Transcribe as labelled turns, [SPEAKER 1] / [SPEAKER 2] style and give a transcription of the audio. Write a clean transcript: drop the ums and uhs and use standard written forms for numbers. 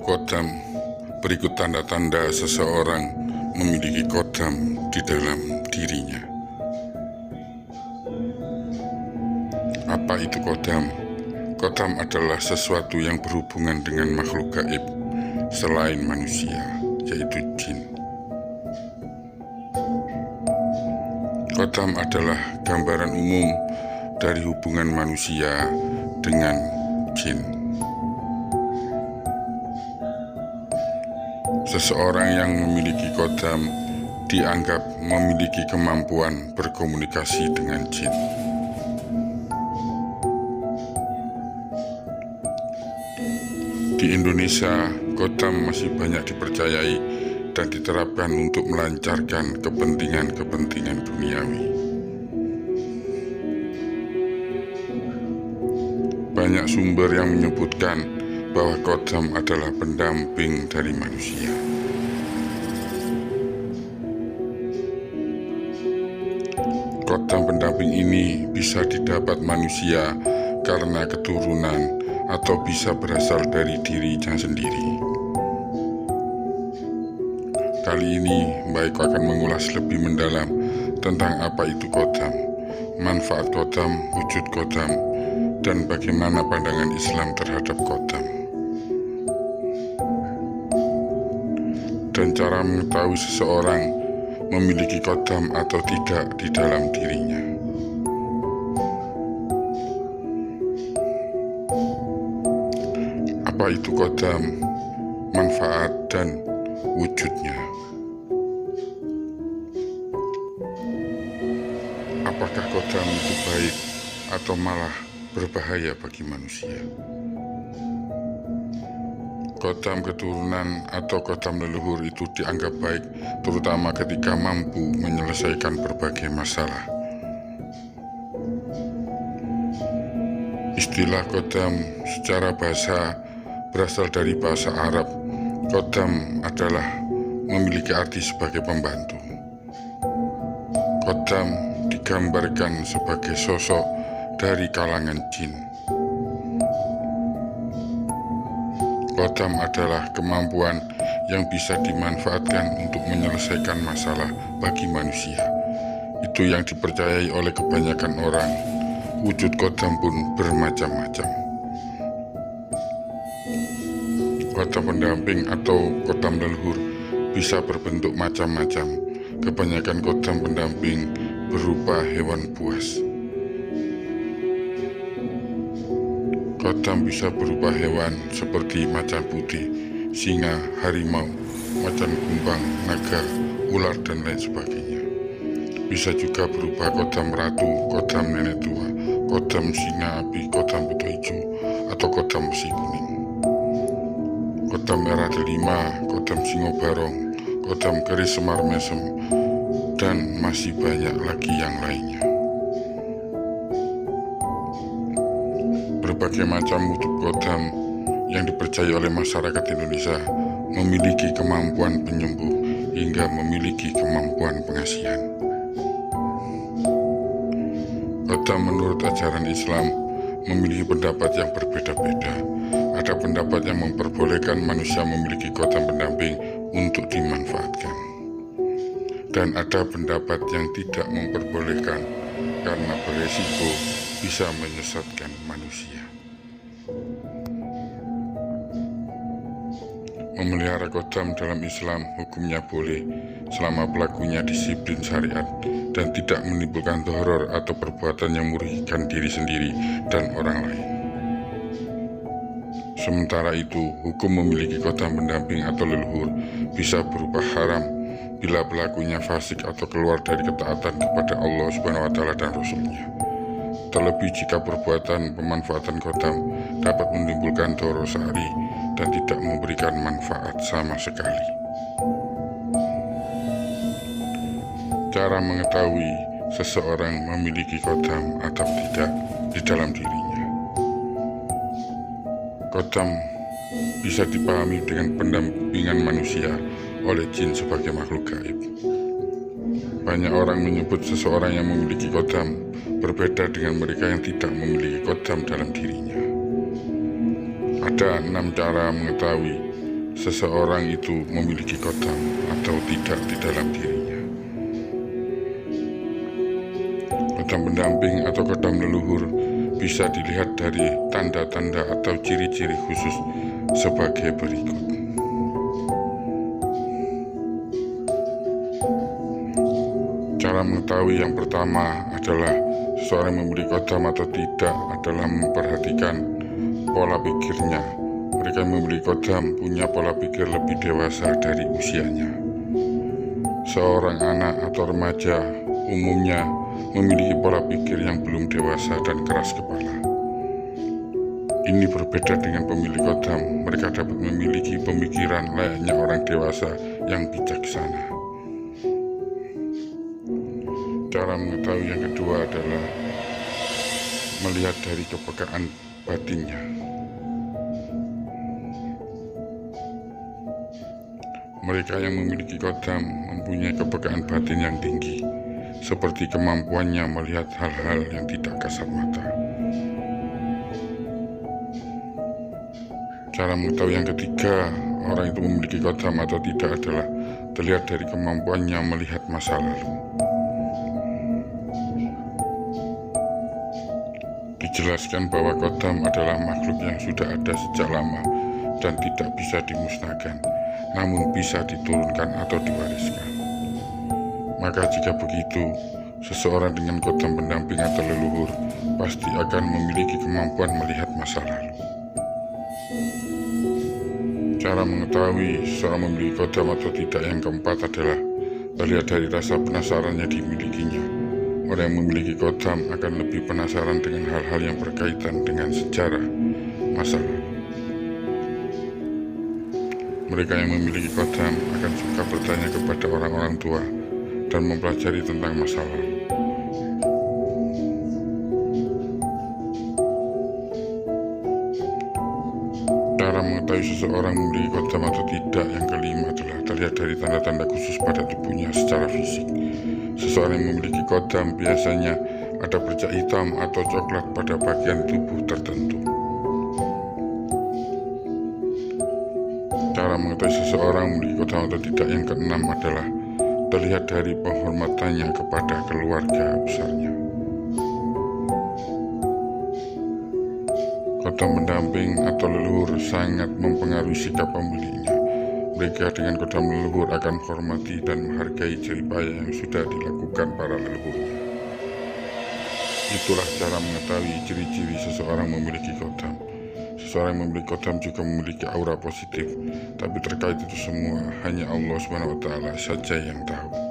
[SPEAKER 1] itu kodam? Berikut tanda-tanda seseorang memiliki kodam di dalam dirinya. Apa itu kodam? Kodam adalah sesuatu yang berhubungan dengan makhluk gaib selain manusia, yaitu jin. Kodam adalah gambaran umum dari hubungan manusia dengan jin. Seseorang yang memiliki kodam dianggap memiliki kemampuan berkomunikasi dengan jin. Di Indonesia, kodam masih banyak dipercayai dan diterapkan untuk melancarkan kepentingan-kepentingan duniawi. Banyak sumber yang menyebutkan bahwa kodam adalah pendamping dari manusia. Kodam pendamping ini bisa didapat manusia karena keturunan atau bisa berasal dari dirinya sendiri. Kali ini Mbak Eko akan mengulas lebih mendalam tentang apa itu kodam, manfaat kodam, wujud kodam, dan bagaimana pandangan Islam terhadap kodam. Dan cara mengetahui seseorang memiliki kodam atau tidak di dalam dirinya. Apa itu kodam, manfaat, dan wujudnya? Apakah kodam itu baik atau malah berbahaya bagi manusia? Kodam keturunan atau kodam leluhur itu dianggap baik, terutama ketika mampu menyelesaikan berbagai masalah. Istilah kodam secara bahasa berasal dari bahasa Arab. Kodam adalah memiliki arti sebagai pembantu. Kodam digambarkan sebagai sosok dari kalangan jin. Kodam adalah kemampuan yang bisa dimanfaatkan untuk menyelesaikan masalah bagi manusia. Itu yang dipercayai oleh kebanyakan orang. Wujud kodam pun bermacam-macam. Kodam pendamping atau kodam leluhur bisa berbentuk macam-macam. Kebanyakan kodam pendamping berupa hewan buas. Kodam bisa berupa hewan seperti macan putih, singa, harimau, macan kumbang, naga, ular, dan lain sebagainya. Bisa juga berupa kodam ratu, kodam nenek tua, kodam singa api, kodam buto hijau, atau kodam besi kuning. Kodam merah delima, kodam singo barong, kodam keris semar mesem, dan masih banyak lagi yang lainnya. Berbagai macam wujud kodam yang dipercaya oleh masyarakat Indonesia memiliki kemampuan penyembuh hingga memiliki kemampuan pengasihan. Kodam menurut ajaran Islam memiliki pendapat yang berbeda-beda. Ada pendapat yang memperbolehkan manusia memiliki kodam pendamping untuk dimanfaatkan. Dan ada pendapat yang tidak memperbolehkan karena beresiko bisa menyesatkan manusia. Memelihara kodam dalam Islam hukumnya boleh selama pelakunya disiplin syariat dan tidak menimbulkan dhoror atau perbuatan yang merugikan diri sendiri dan orang lain. Sementara itu, hukum memiliki kodam pendamping atau leluhur bisa berupa haram bila pelakunya fasik atau keluar dari ketaatan kepada Allah SWT dan Rasul-Nya. Terlebih jika perbuatan pemanfaatan kodam dapat menimbulkan dhoror syar'i dan tidak memberikan manfaat sama sekali. Cara mengetahui seseorang memiliki kodam atau tidak di dalam dirinya. Kodam bisa dipahami dengan pendampingan manusia oleh jin sebagai makhluk gaib. Banyak orang menyebut seseorang yang memiliki kodam berbeda dengan mereka yang tidak memiliki kodam dalam dirinya. Ada 6 cara mengetahui seseorang itu memiliki kodam atau tidak di dalam dirinya. Kodam pendamping atau kodam leluhur bisa dilihat dari tanda-tanda atau ciri-ciri khusus sebagai berikut. Cara mengetahui yang pertama adalah seseorang memiliki kodam atau tidak adalah memperhatikan pola pikirnya. Mereka yang memiliki kodam punya pola pikir lebih dewasa dari usianya. Seorang anak atau remaja umumnya memiliki pola pikir yang belum dewasa dan keras kepala. Ini berbeda dengan pemilik kodam. Mereka dapat memiliki pemikiran layaknya orang dewasa yang bijaksana. Cara mengetahui yang kedua adalah melihat dari kepekaan batinnya. Mereka yang memiliki kodam mempunyai kepekaan batin yang tinggi, seperti kemampuannya melihat hal-hal yang tidak kasat mata. Cara mengetahui yang ketiga orang itu memiliki kodam atau tidak adalah terlihat dari kemampuannya melihat masa lalu. Dijelaskan bahwa kodam adalah makhluk yang sudah ada sejak lama dan tidak bisa dimusnahkan, namun bisa diturunkan atau diwariskan. Maka jika begitu, seseorang dengan kodam pendamping atau leluhur pasti akan memiliki kemampuan melihat masa lalu. Cara mengetahui seseorang memiliki kodam atau tidak yang keempat adalah terlihat dari rasa penasaran yang dimilikinya. Orang yang memiliki kodam akan lebih penasaran dengan hal-hal yang berkaitan dengan sejarah masa lalu. Mereka yang memiliki kodam akan suka bertanya kepada orang-orang tua dan mempelajari tentang masa lalu. Cara mengetahui seseorang memiliki kodam atau tidak yang kelima adalah terlihat dari tanda-tanda khusus pada tubuhnya secara fisik. Seseorang yang memiliki kodam biasanya ada bercak hitam atau coklat pada bagian tubuh tertentu. Cara mengetahui seseorang memiliki kodam atau tidak yang keenam adalah terlihat dari penghormatannya kepada keluarga besarnya. Kodam pendamping atau leluhur sangat mempengaruhi sikap pemiliknya. Mereka dengan kodam leluhur akan menghormati dan menghargai jerih payah yang sudah dilakukan para leluhurnya. Itulah cara mengetahui ciri-ciri seseorang memiliki kodam. Seseorang yang memiliki kodam juga memiliki aura positif, tapi terkait itu semua hanya Allah SWT saja yang tahu.